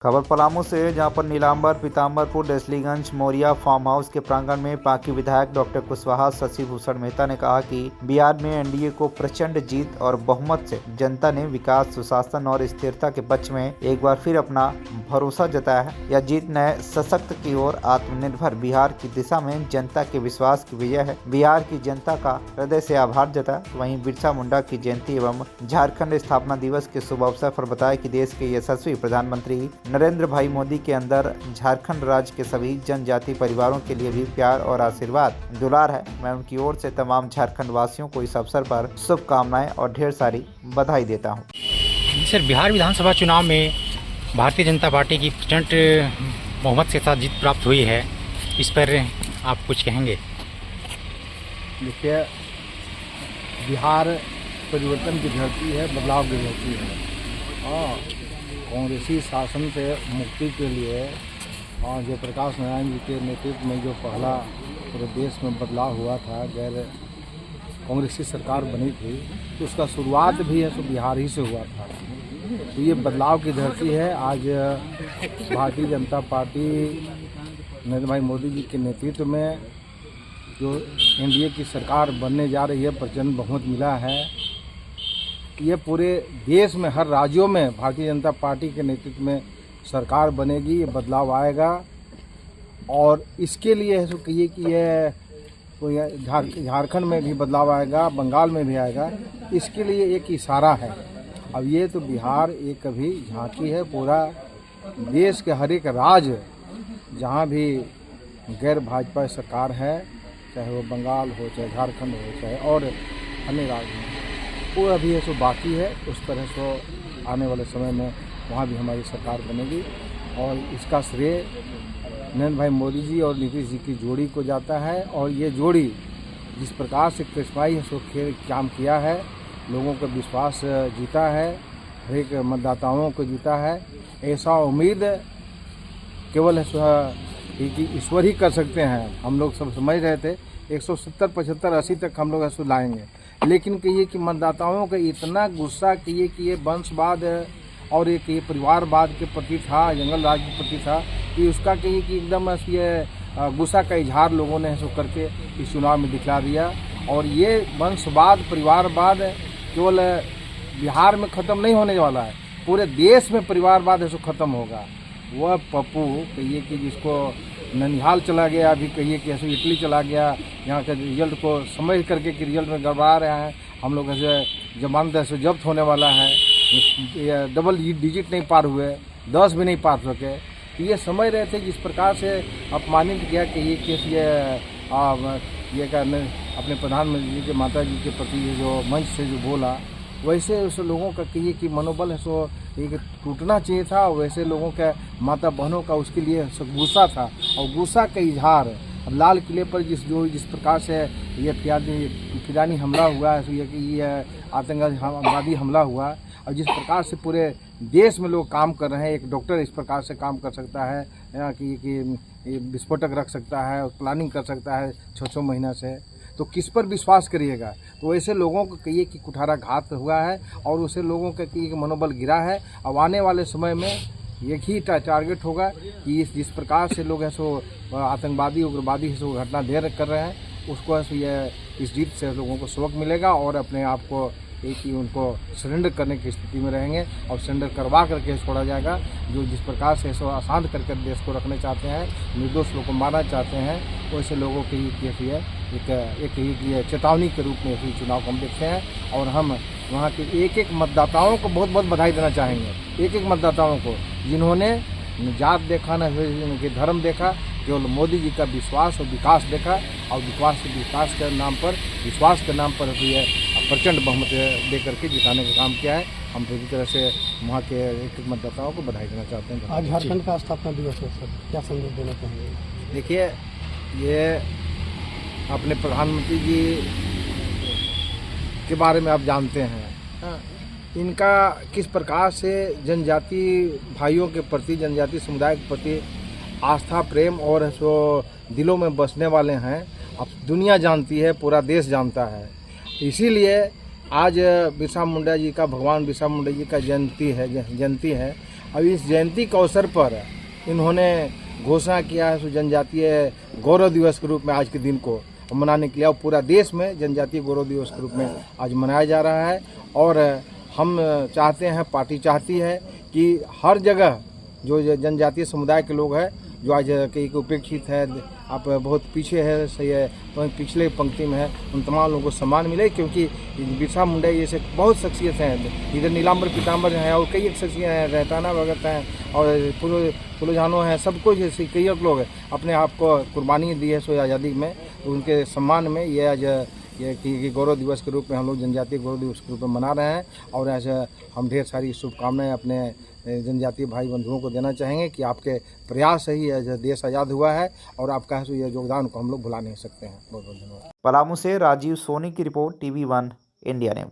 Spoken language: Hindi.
खबर पलामू से, जहां पर नीलांबर पीताम्बरपुर डेसलीगंज मोरिया फार्म हाउस के प्रांगण में पार्टी विधायक डॉक्टर कुशवाहा शशि भूषण मेहता ने कहा कि बिहार में एनडीए को प्रचंड जीत और बहुमत से जनता ने विकास, सुशासन और स्थिरता के पक्ष में एक बार फिर अपना भरोसा जताया है। यह जीत नए सशक्त की ओर आत्मनिर्भर बिहार की दिशा में जनता के विश्वास की विजय है। बिहार की जनता का हृदय से आभार जताया। वहीं बिरसा मुंडा की जयंती एवं झारखंड स्थापना दिवस के शुभ अवसर पर बताया कि देश के यशस्वी प्रधानमंत्री नरेंद्र भाई मोदी के अंदर झारखंड राज्य के सभी जनजाति परिवारों के लिए भी प्यार और आशीर्वाद दुलार है। मैं उनकी ओर से तमाम झारखंड वासियों को इस अवसर पर शुभकामनाएं और ढेर सारी बधाई देता हूं। सर, बिहार विधानसभा चुनाव में भारतीय जनता पार्टी की प्रचंड बहुमत के साथ जीत प्राप्त हुई है, इस पर आप कुछ कहेंगे? देखिए, बिहार परिवर्तन की धरती है, बदलाव की धरती है और कांग्रेसी शासन से मुक्ति के लिए जयप्रकाश नारायण जी के नेतृत्व में जो पहला पूरे देश में बदलाव हुआ था, गैर कांग्रेसी सरकार बनी थी, तो उसका शुरुआत भी है तो बिहार ही से हुआ था। तो ये बदलाव की धरती है। आज भारतीय जनता पार्टी नरेंद्र भाई मोदी जी के नेतृत्व में जो एनडीए की सरकार बनने जा रही है, प्रचंड बहुमत मिला है। ये पूरे देश में हर राज्यों में भारतीय जनता पार्टी के नेतृत्व में सरकार बनेगी, ये बदलाव आएगा और इसके लिए है सो कहिए कि ये झारखंड में भी बदलाव आएगा, बंगाल में भी आएगा। इसके लिए एक इशारा है। अब ये तो बिहार एक अभी झांकी है, पूरा देश के हर एक राज्य जहाँ भी गैर भाजपा सरकार है, चाहे वो बंगाल हो, चाहे झारखंड हो, चाहे और अन्य राज्य हो, वो अभी है सो बाकी है। उस तरह से आने वाले समय में वहाँ भी हमारी सरकार बनेगी और इसका श्रेय नरेंद्र भाई मोदी जी और नीतीश जी की जोड़ी को जाता है। और ये जोड़ी जिस प्रकार से कृष्णाई है सो काम किया है, लोगों का विश्वास जीता है, हर एक मतदाताओं को जीता है। ऐसा उम्मीद केवल है सो कि ईश्वर ही कर सकते हैं। हम लोग सब समझ रहे थे 170, 75, 80 तक हम लोग ऐसे लाएंगे, लेकिन कहिए कि मतदाताओं का इतना गुस्सा कहिए कि ये वंशवाद और एक ये परिवारवाद के प्रति था, जंगल राज के प्रति था, कि उसका कहिए कि एकदम ये गुस्सा का इजहार लोगों ने ऐसा करके इस चुनाव में दिखला दिया। और ये वंशवाद, परिवारवाद केवल बिहार में ख़त्म नहीं होने वाला है, पूरे देश में परिवारवाद ऐसा ख़त्म होगा। वह पप्पू कहिए कि जिसको ननिहाल चला गया, अभी कहिए कि ऐसे इटली चला गया, यहाँ के रिजल्ट को समझ करके कि रिजल्ट में गड़बड़ा रहा है, हम लोग ऐसे जमानत ऐसे जब्त होने वाला है, डबल डिजिट नहीं पार हुए, 10 भी नहीं पार सके। तो ये समझ रहे थे जिस प्रकार से अपमानित किया कि ये केस ये अपने प्रधानमंत्री जी के माता जी के प्रति जो मंच से जो बोला, वैसे उस लोगों का कहिए कि मनोबल है सो एक टूटना चाहिए था। वैसे लोगों के माता बहनों का उसके लिए गुस्सा था और गुस्सा का इजहार अब लाल किले पर जिस प्रकार से ये फिदानी हमला हुआ है, ये आतंकवादी हमला हुआ और जिस प्रकार से पूरे देश में लोग काम कर रहे हैं, एक डॉक्टर इस प्रकार से काम कर सकता है कि विस्फोटक रख सकता है और प्लानिंग कर सकता है 6-6 महीना से, तो किस पर विश्वास करिएगा। तो ऐसे लोगों को कहिए कि कुठाराघात हुआ है और उसे लोगों का कहिए कि मनोबल गिरा है। अब आने वाले समय में एक ही टारगेट होगा कि जिस प्रकार से लोग है सो आतंकवादी, उग्रवादी सो घटना देर कर रहे हैं, उसको है सो ये इस जीत से लोगों को सबक मिलेगा और अपने आप को एक ही उनको सरेंडर करने की स्थिति में रहेंगे और सरेंडर करवा करके छोड़ा जाएगा। जो जिस प्रकार से सो अशांत करके देश को रखने चाहते हैं, निर्दोष लोगों को मारना चाहते हैं, वैसे लोगों की एक चेतावनी के रूप में ही चुनाव को हम देखते हैं। और हम वहाँ के एक मतदाताओं को बहुत बहुत बधाई देना चाहेंगे, एक मतदाताओं को जिन्होंने जात देखा, न धर्म देखा, केवल मोदी जी का विश्वास और विकास देखा और विकास के नाम पर, विश्वास के नाम पर ये प्रचंड बहुमत दे करके जिताने का काम किया है। हम पूरी तरह से वहाँ के एक मतदाताओं को बधाई देना चाहते हैं। आज झारखंड का स्थापना दिवस है सर, क्या संदेश देना चाहेंगे? देखिए, ये अपने प्रधानमंत्री जी के बारे में आप जानते हैं, इनका किस प्रकार से जनजाति भाइयों के प्रति, जनजाति समुदाय के प्रति आस्था, प्रेम और सो दिलों में बसने वाले हैं। अब दुनिया जानती है, पूरा देश जानता है। इसीलिए आज बिरसा मुंडा जी का, भगवान बिरसा मुंडा जी का जयंती है अब इस जयंती के अवसर पर इन्होंने घोषणा किया है जनजातीय गौरव दिवस के रूप में आज के दिन को मनाने के लिए, और पूरा देश में जनजातीय गौरव दिवस के रूप में आज मनाया जा रहा है। और हम चाहते हैं, पार्टी चाहती है कि हर जगह जो जनजातीय समुदाय के लोग हैं जो आज कई को उपेक्षित है, आप बहुत पीछे है, सही है, तो पिछले पंक्ति में है, उन तमाम लोगों को सम्मान मिले, क्योंकि बिरसा मुंडा जैसे बहुत शख्सियत हैं, इधर नीलाम्बर पीताम्बर हैं और कई एक शख्सियत हैं, रहताना भगत हैं और फुलोजानो हैं, सब कुछ ऐसे कई एक लोग अपने आप को कुर्बानी दी है सो आज़ादी में, तो उनके सम्मान में ये आज ये कि गौरव दिवस के रूप में हम लोग जनजातीय गौरव दिवस के रूप में मना रहे हैं। और ऐसे हम ढेर सारी शुभकामनाएं अपने जनजातीय भाई बंधुओं को देना चाहेंगे कि आपके प्रयास से ही देश आज़ाद हुआ है और आपका ये योगदान को हम लोग भुला नहीं सकते हैं। बहुत बहुत धन्यवाद। पलामू से राजीव सोनी की रिपोर्ट, TV1 इंडिया न्यूज।